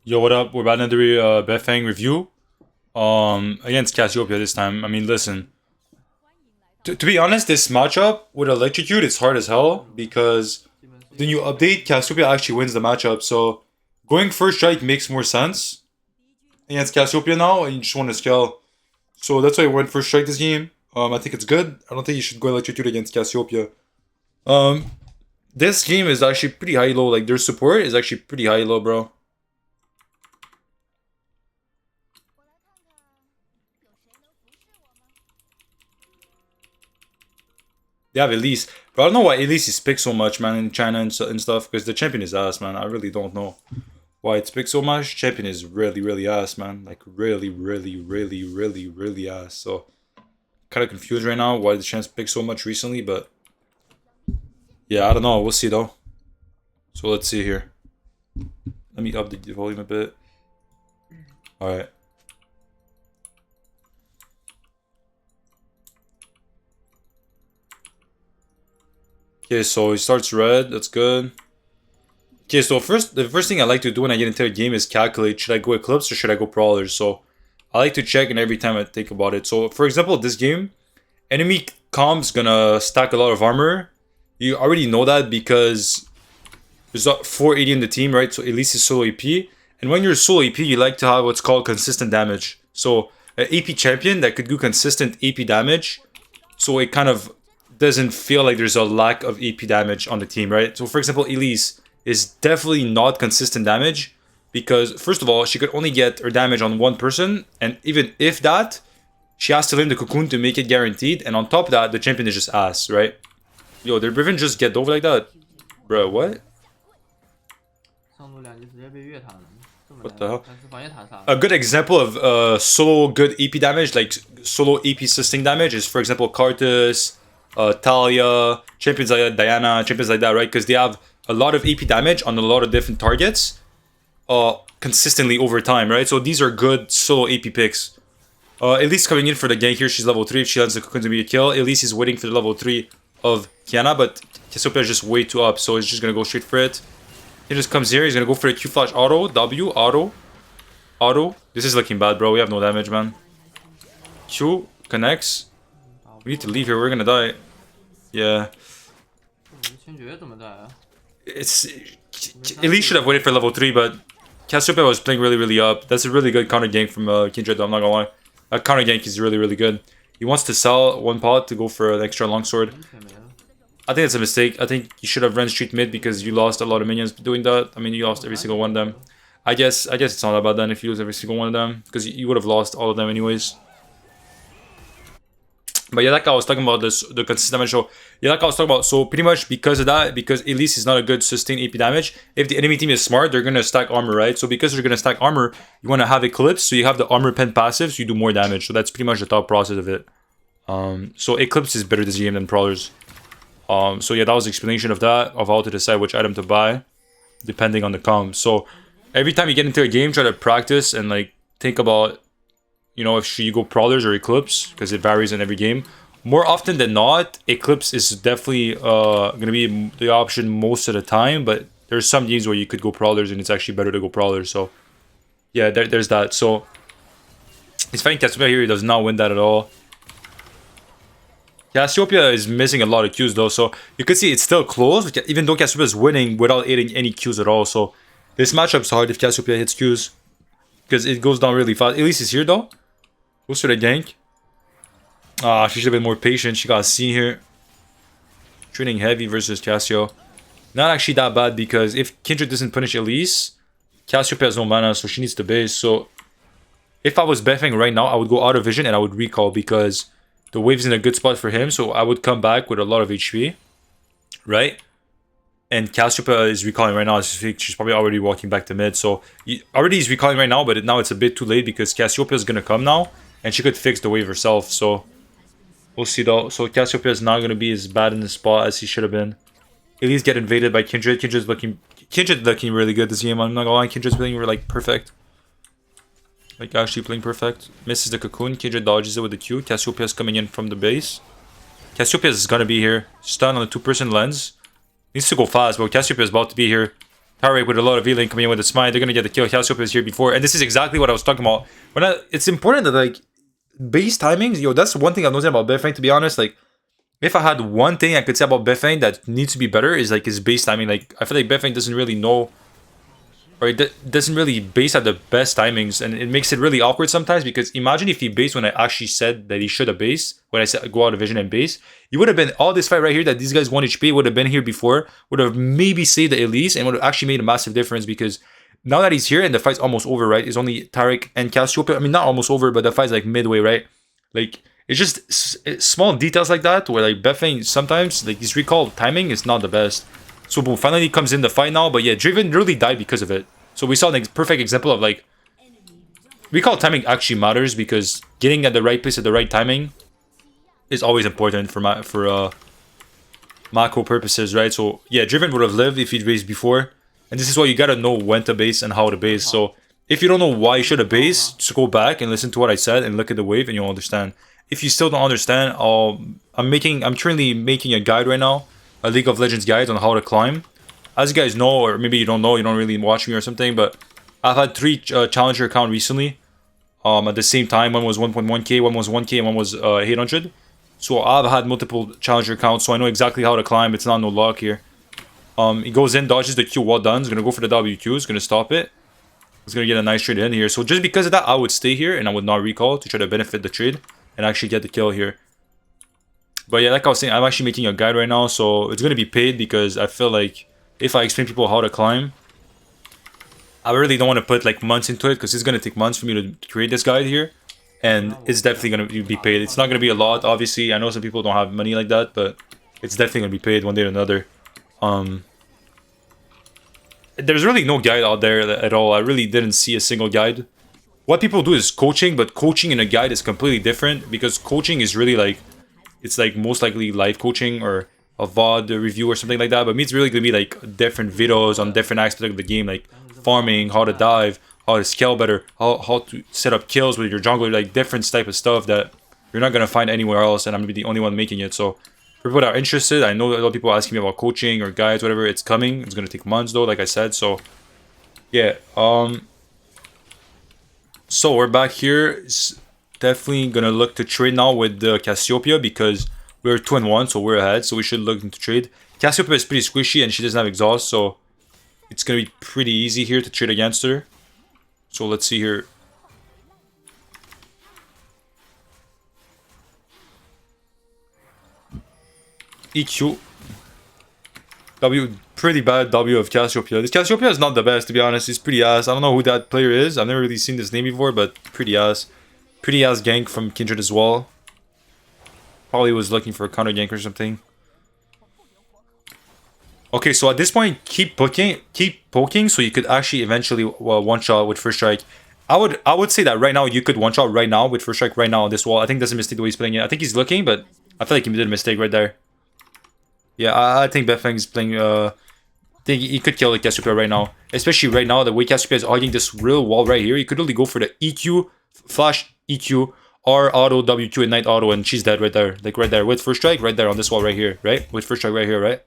Yo, what up? We're about another Beifeng review. Against Cassiopeia this time. I mean, listen. To be honest, this matchup with Electrocute is hard as hell because the new update, Cassiopeia actually wins the matchup. So going first strike makes more sense against Cassiopeia now, and you just want to scale. So that's why I went first strike this game. I think it's good. I don't think you should go Electrocute against Cassiopeia. This game is actually pretty high low. Like their support is actually pretty high low, bro. They have Elise. But I don't know why Elise is picked so much, man, in China and stuff. Because the champion is ass, man. I really don't know why it's picked so much. Champion is really, really ass, man. Like, really, really, really, really, really ass. So, kind of confused right now why the champ's picked so much recently. But, yeah, I don't know. We'll see, though. So, let's see here. Let me up the volume a bit. Alright. Okay, so he starts red. That's good. Okay, so the first thing I like to do when I get into a game is calculate, should I go Eclipse or should I go Prowlers? So I like to check and every time I think about it. So for example, this game, enemy comp's gonna stack a lot of armor. You already know that because there's 480 in the team, right? So at least it's solo AP. And when you're solo AP, you like to have what's called consistent damage. So an AP champion that could do consistent AP damage. So it kind of doesn't feel like there's a lack of AP damage on the team, right? So for example, Elise is definitely not consistent damage because first of all, she could only get her damage on one person, and even if that, she has to learn the cocoon to make it guaranteed, and on top of that, the champion is just ass, right? Yo, did Riven just get over like that? Bro, what? What the hell? A good example of solo good AP damage, like solo AP assisting damage, is for example Kartus, Talia, champions like that, Diana, champions like that, right? Because they have a lot of AP damage on a lot of different targets consistently over time, right? So these are good solo AP picks. Elise coming in for the gank here. She's level 3. If she lands the cocoon to be a kill. Elise is waiting for the level 3 of Qiyana, but Cassiopeia is just way too up, so he's just going to go straight for it. He just comes here. He's going to go for the Q flash auto. W, auto. Auto. This is looking bad, bro. We have no damage, man. Q connects. We need to leave here. We're going to die. Yeah. It's Elise should have waited for level 3, but Cassiopeia was playing really, really up. That's a really good counter gank from Kindred, I'm not gonna lie. That counter gank is really, really good. He wants to sell one pot to go for an extra longsword. I think it's a mistake. I think you should have ran street mid because you lost a lot of minions doing that. I mean, you lost every single one of them. I guess it's not that bad then if you lose every single one of them, because you would have lost all of them anyways. But yeah, like I was talking about the consistent damage. So yeah, like I was talking about. So pretty much because of that, because Elise is not a good sustained AP damage. If the enemy team is smart, they're gonna stack armor, right? So because they're gonna stack armor, you want to have Eclipse, so you have the armor pen passive, so you do more damage. So that's pretty much the thought process of it. So Eclipse is better this game than Prowlers. So yeah, that was the explanation of that, of how to decide which item to buy, depending on the comp. So every time you get into a game, try to practice and like think about, you know, if should you go Prowlers or Eclipse, because it varies in every game. More often than not, Eclipse is definitely going to be the option most of the time, but there's some games where you could go Prowlers and it's actually better to go Prowlers. So yeah, there's that. So he's fighting Cassiopeia here. He does not win that at all. Cassiopeia is missing a lot of Qs though, so you could see it's still close, even though Cassiopeia is winning without hitting any Qs at all. So this matchup's hard if Cassiopeia hits Qs, because it goes down really fast. Elise is here though. Goes for the gank. Ah, she should have been more patient. She got seen here. Training heavy versus Cassio. Not actually that bad because if Kindred doesn't punish Elise, Cassiopeia has no mana, so she needs to base. So if I was Beifeng right now, I would go out of vision and I would recall because the wave's in a good spot for him. So I would come back with a lot of HP, right? And Cassiopeia is recalling right now. She's probably already walking back to mid. So already he's recalling right now, but now it's a bit too late because Cassiopeia is gonna come now. And she could fix the wave herself, so we'll see though. So Cassiopeia is not going to be as bad in the spot as he should have been. Elise get invaded by Kindred. Kindred's looking really good this game. I'm not gonna lie, Kindred's playing like perfect. Like actually playing perfect. Misses the cocoon. Kindred dodges it with the Q. Cassiopeia is coming in from the base. Cassiopeia is going to be here. Stun on the 2-person lens. Needs to go fast, but Cassiopeia is about to be here. Tarek with a lot of V-Link coming in with the smite. They're gonna get the kill. Cassiopeia is here before. And this is exactly what I was talking about. It's important that like base timings, yo, that's one thing I've noticed about Beifeng, to be honest. Like, if I had one thing I could say about Beifeng that needs to be better is like his base timing. Like, I feel like Beifeng doesn't really know, or it doesn't really base at the best timings, and it makes it really awkward sometimes, because imagine if he based when I actually said that he should have based, when I said go out of vision and base, he would have been, all this fight right here that these guys 1 HP would have been here before, would have maybe saved the Elise, and would have actually made a massive difference, because now that he's here and the fight's almost over, right? It's only Tarek and Cassiopeia. I mean, not almost over, but the fight's like midway, right? Like, it's just small details like that where like Beifeng sometimes, like his recall timing is not the best. So boom, finally comes in the fight now, but yeah, Draven really died because of it. So we saw a perfect example of like, recall timing actually matters, because getting at the right place at the right timing is always important for macro purposes, right? So yeah, Draven would have lived if he'd raised before. And this is why you gotta know when to base and how to base. So if you don't know why you should have based, just go back and listen to what I said and look at the wave and you'll understand. If you still don't understand, I'm currently making a guide right now, a League of Legends guide on how to climb. As you guys know, or maybe you don't know, you don't really watch me or something, but I've had 3 challenger accounts recently at the same time. One was 1.1k, one was 1k, and one was 800. So I've had multiple challenger accounts, so I know exactly how to climb. It's not no luck here. He goes in, dodges the Q, well done. He's going to go for the WQ, he's going to stop it. He's going to get a nice trade in here. So just because of that, I would stay here and I would not recall to try to benefit the trade and actually get the kill here. But yeah, like I was saying, I'm actually making a guide right now, so it's going to be paid, because I feel like if I explain people how to climb, I really don't want to put like months into it, because it's going to take months for me to create this guide here. And it's definitely going to be paid. It's not going to be a lot, obviously. I know some people don't have money like that, but it's definitely going to be paid one day or another. There's really no guide out there at all. I really didn't see a single guide. What people do is coaching, but coaching in a guide is completely different, because coaching is really like, it's like most likely live coaching or a VOD review or something like that. But me, it's really gonna be like different videos on different aspects of the game, like farming, how to dive, how to scale better, how to set up kills with your jungler, like different type of stuff that you're not gonna find anywhere else, and I'm gonna be the only one making it. So for people that are interested, I know a lot of people asking me about coaching or guides, whatever. It's coming. It's gonna take months though, like I said. So yeah, so we're back here. It's definitely gonna look to trade now with the Cassiopeia, because we're 2-1, so we're ahead. So we should look into trade. Cassiopeia is pretty squishy and she doesn't have exhaust, so it's gonna be pretty easy here to trade against her. So let's see here. EQ. W, pretty bad W of Cassiopeia. This Cassiopeia is not the best, to be honest. He's pretty ass. I don't know who that player is. I've never really seen this name before, but pretty ass. Pretty ass gank from Kindred as well. Probably was looking for a counter gank or something. Okay, so at this point, keep poking, so you could actually eventually one shot with first strike. I would say that right now you could one shot right now with first strike right now on this wall. I think that's a mistake the way he's playing it. I think he's looking, but I feel like he did a mistake right there. Yeah, I think Beifeng is playing. I think he could kill the Cassiopeia right now, especially right now the way Cassiopeia is hugging this real wall right here. You could really go for the EQ, flash EQ, or auto WQ and night auto, and she's dead right there, like right there with first strike, right there on this wall right here, right with first strike right here, right.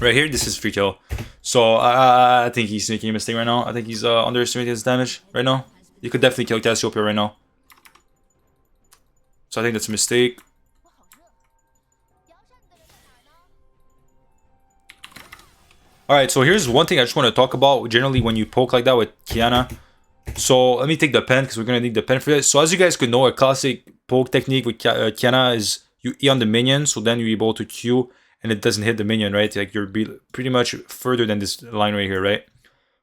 Right here, this is free kill. So I think he's making a mistake right now. I think he's underestimating his damage right now. You could definitely kill Cassiopeia right now. So I think that's a mistake. Alright, so here's one thing I just want to talk about generally when you poke like that with Qiyana. So let me take the pen, because we're going to need the pen for this. So as you guys could know, a classic poke technique with Qiyana is you E on the minion, so then you're able to Q and it doesn't hit the minion, right? Like you're pretty much further than this line right here, right?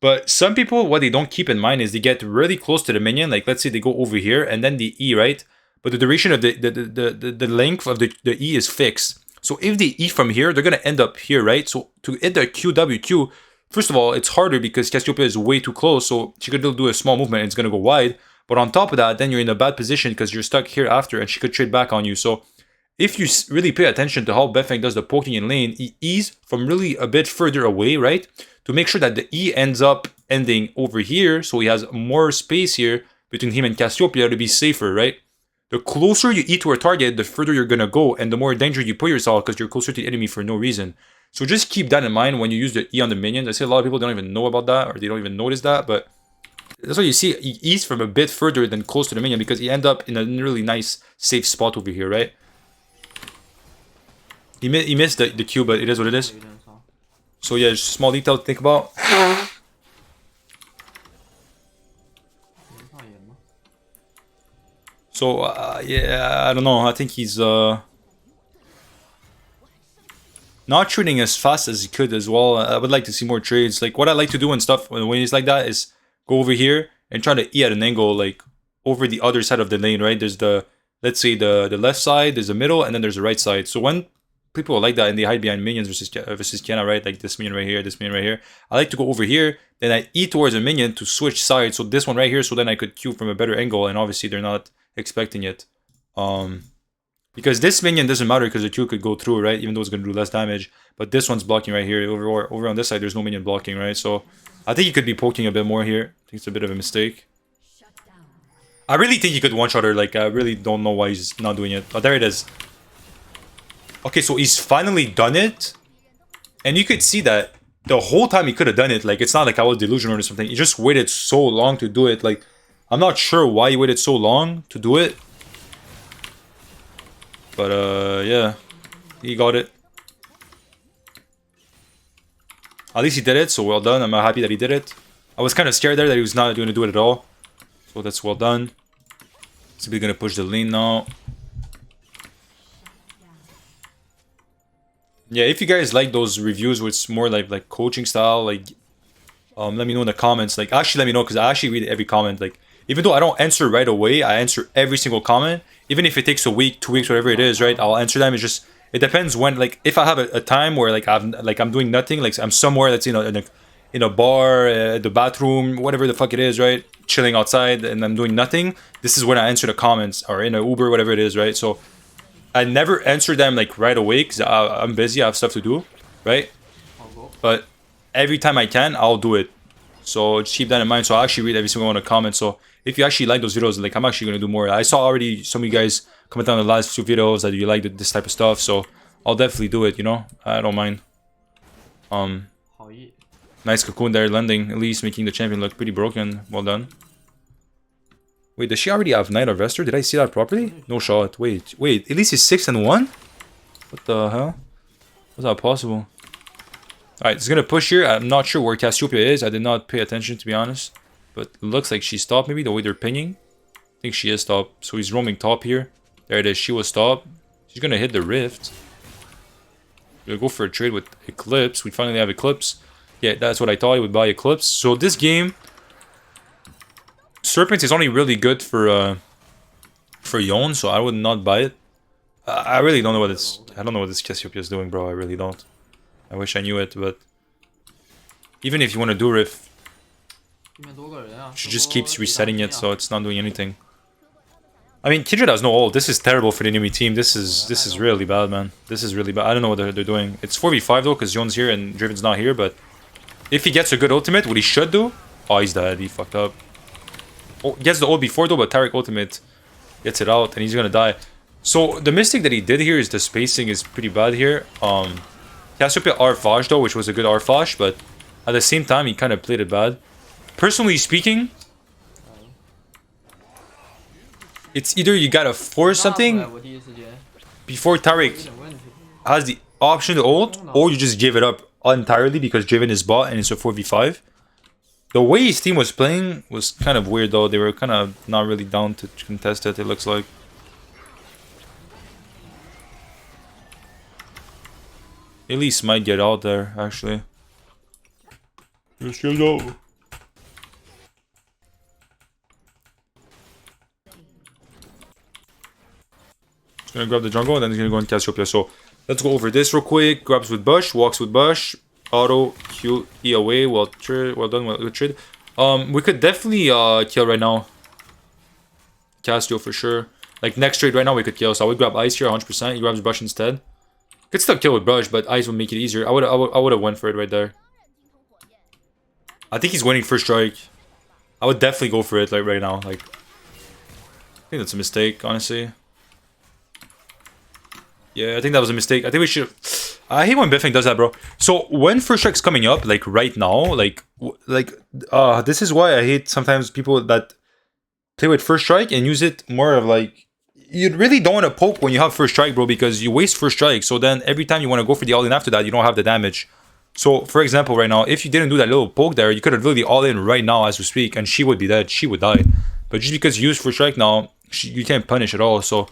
But some people, what they don't keep in mind is they get really close to the minion. Like let's say they go over here and then the E, right? But the duration of the length of the E is fixed. So if they E from here, they're going to end up here, right? So to hit the QWQ, first of all, it's harder because Cassiopeia is way too close. So she could do a small movement and it's going to go wide. But on top of that, then you're in a bad position because you're stuck here after and she could trade back on you. So if you really pay attention to how Beifeng does the poking in lane, he E's from really a bit further away, right? To make sure that the E ends up ending over here. So he has more space here between him and Cassiopeia to be safer, right? The closer you E to a target, the further you're going to go and the more danger you put yourself because you're closer to the enemy for no reason. So just keep that in mind when you use the E on the minions. I see a lot of people don't even know about that, or they don't even notice that, but that's why you see he E's from a bit further than close to the minion, because he end up in a really nice, safe spot over here, right? He missed the Q, but it is what it is. So yeah, just small detail to think about. So yeah, I don't know. I think he's not trading as fast as he could as well. I would like to see more trades. Like what I like to do and stuff when it's like that is go over here and try to E at an angle like over the other side of the lane, right? There's the, let's say the left side, there's the middle, and then there's the right side. So when people are like that and they hide behind minions versus Qiyana, right? Like this minion right here, this minion right here. I like to go over here, then I E towards a minion to switch sides. So this one right here, so then I could Q from a better angle, and obviously they're not expecting it. Because this minion doesn't matter because the Q could go through, right? Even though it's going to do less damage. But this one's blocking right here. Over on this side, there's no minion blocking, right? So I think he could be poking a bit more here. I think it's a bit of a mistake. I really think he could one-shot her. Like, I really don't know why he's not doing it. Oh, there it is. Okay, so he's finally done it. And you could see that the whole time he could have done it. Like, it's not like I was delusional or something. He just waited so long to do it. Like, I'm not sure why he waited so long to do it. But, yeah. He got it. At least he did it, so well done. I'm happy that he did it. I was kind of scared there that he was not going to do it at all. So that's well done. So we're going to push the lane now. Yeah, if you guys like those reviews where it's more like coaching style, like let me know in the comments. Like actually let me know, because I actually read every comment. Like even though I don't answer right away, I answer every single comment. Even if it takes a week, 2 weeks, whatever it is, right? I'll answer them. It's just, it depends when, like if I have a time where like I'm doing nothing, like I'm somewhere that's in a bar, the bathroom, whatever the fuck it is, right? Chilling outside and I'm doing nothing. This is when I answer the comments, or in an Uber, whatever it is, right? So I never answer them like right away because I'm busy, I have stuff to do, right? But every time I can, I'll do it. So just keep that in mind. So I actually read every single one of the comments. So if you actually like those videos, like I'm actually going to do more. I saw already some of you guys comment on the last few videos that you like this type of stuff. So I'll definitely do it, you know? I don't mind. Nice cocoon there, landing, at least making the champion look pretty broken. Well done. Wait, does she already have Knight of Vester? Did I see that properly? No shot. Wait. At least he's 6-1? What the hell? How's that possible? Alright, it's gonna push here. I'm not sure where Cassiopeia is. I did not pay attention, to be honest. But it looks like she stopped, maybe, the way they're pinging. I think she is stopped. So he's roaming top here. There it is. She was stopped. She's gonna hit the Rift. We'll go for a trade with Eclipse. We finally have Eclipse. Yeah, that's what I thought. He would buy Eclipse. So this game, Serpent is only really good for Yon, so I would not buy it. I really don't know what it's. I don't know what this Cassiopeia is doing, bro. I really don't. I wish I knew it, but even if you want to do Rift, she just keeps resetting it, so it's not doing anything. I mean, Kindred has no ult. This is terrible for the enemy team. This is really bad, man. This is really bad. I don't know what they're doing. It's 4v5 though, because Yon's here and Driven's not here. But if he gets a good ultimate, what he should do? Oh, he's dead. He fucked up. Oh, he gets the ult before though, but Taric ultimate gets it out, and he's gonna die. So the mistake that he did here is the spacing is pretty bad here. Cassiopeia R-Flash though, which was a good R-Flash, but at the same time, he kind of played it bad. Personally speaking, it's either you gotta force something before Taric has the option to ult, or you just give it up entirely because Driven is bot and it's a 4v5. The way his team was playing was kind of weird though. They were kind of not really down to contest it, it looks like. Elise might get out there, actually. Just go. He's gonna grab the jungle and then he's gonna go in Cassiopeia. So let's go over this real quick. Grabs with Bush, walks with Bush, auto, Q, E away. Well done, good trade. We could definitely kill right now. Cassio for sure. Like next trade right now we could kill. So I would grab Ice here 100%. He grabs Bush instead. Could still kill with Brush, but Ice would make it easier. I would have went for it right there. I think he's winning first strike. I would definitely go for it like right now. Like, I think that's a mistake, honestly. Yeah, I think that was a mistake. I think we should. I hate when Beifeng does that, bro. So when first strike's coming up, like right now, this is why I hate sometimes people that play with first strike and use it more of like, you really don't want to poke when you have first strike, bro, because you waste first strike. So then every time you want to go for the all-in after that, you don't have the damage. So for example, right now, if you didn't do that little poke there, you could have really all-in right now as we speak, and she would be dead. She would die. But just because you use first strike now, you can't punish at all. So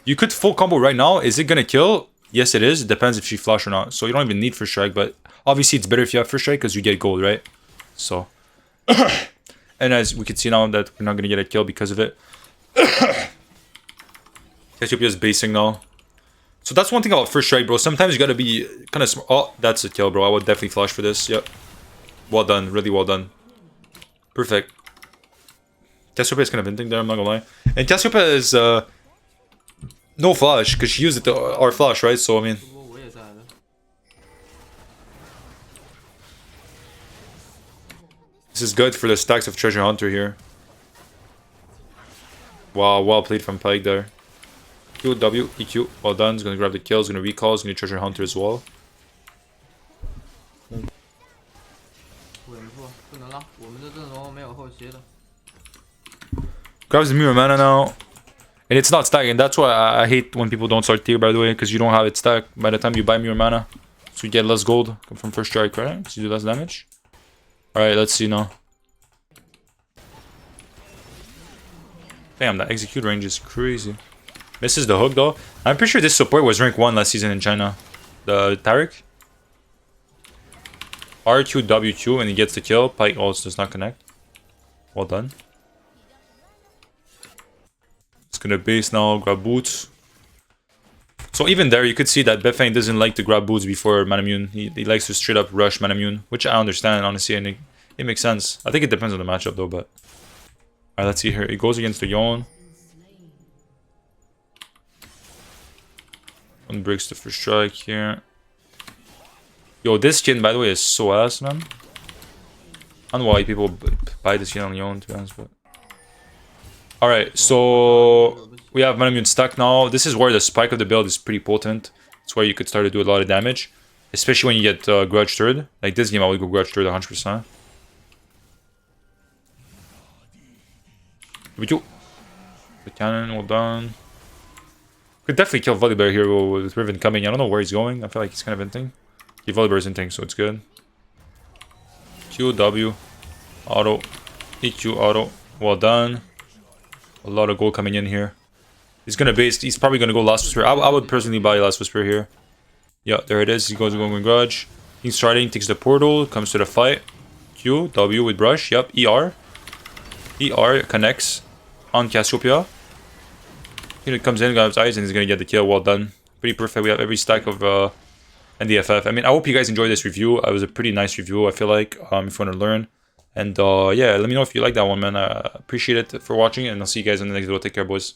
you could full combo right now. Is it gonna kill? Yes, it is. It depends if she flash or not. So you don't even need first strike, but obviously it's better if you have first strike because you get gold, right? So. And as we can see now that we're not going to get a kill because of it. Cassiopeia is basing now. So that's one thing about first strike, bro. Sometimes you got to be kind of smart. Oh, that's a kill, bro. I would definitely flash for this. Yep. Well done. Really well done. Perfect. Cassiopeia is kind of hinting there, I'm not going to lie. And Cassiopeia is no flash because she used it to our flash, right? So, I mean... This is good for the stacks of Treasure Hunter here. Wow, well played from Pike there. Q, W, EQ, well done. He's gonna grab the kill, he's gonna recall, he's gonna Treasure Hunter as well. Grabs the mirror mana now. And it's not stacking. That's why I hate when people don't start tier, by the way, because you don't have it stacked by the time you buy mirror mana. So you get less gold from first strike, right? So you do less damage. Alright, let's see now. Damn, that execute range is crazy. Misses the hook though. I'm pretty sure this support was rank 1 last season in China. The Taric. RQ, W2, and he gets the kill. Pike also does not connect. Well done. It's gonna base now, grab boots. So even there, you could see that Beifeng doesn't like to grab boots before Manamune. He likes to straight up rush Manamune, which I understand, honestly, and it makes sense. I think it depends on the matchup, though, but... Alright, let's see here. It goes against the Yon. One breaks the first strike here. Yo, this skin, by the way, is so ass, man. I don't know why people buy this skin on Yon, to be honest, but... Alright, so... We have Manamune stuck now. This is where the spike of the build is pretty potent. It's where you could start to do a lot of damage. Especially when you get Grudge third. Like this game, I would go Grudge third 100%. The cannon, well done. Could definitely kill Volibear here with Riven coming. I don't know where he's going. I feel like he's kind of hinting. Yeah, Volibear is hinting, so it's good. Q, W, auto, EQ, auto. Well done. A lot of gold coming in here. He's gonna base. He's probably gonna go Last Whisper. I would personally buy Last Whisper here. Yeah, there it is. He goes going Grudge. He's starting, takes the portal, comes to the fight. Q, W with brush. Yep, ER. ER connects on Cassiopeia. It comes in, grabs eyes, and he's gonna get the kill. Well done. Pretty perfect. We have every stack of NDFF. I mean, I hope you guys enjoyed this review. It was a pretty nice review, I feel like, if you want to learn. And yeah, let me know if you like that one, man. I appreciate it for watching, and I'll see you guys in the next video. Take care, boys.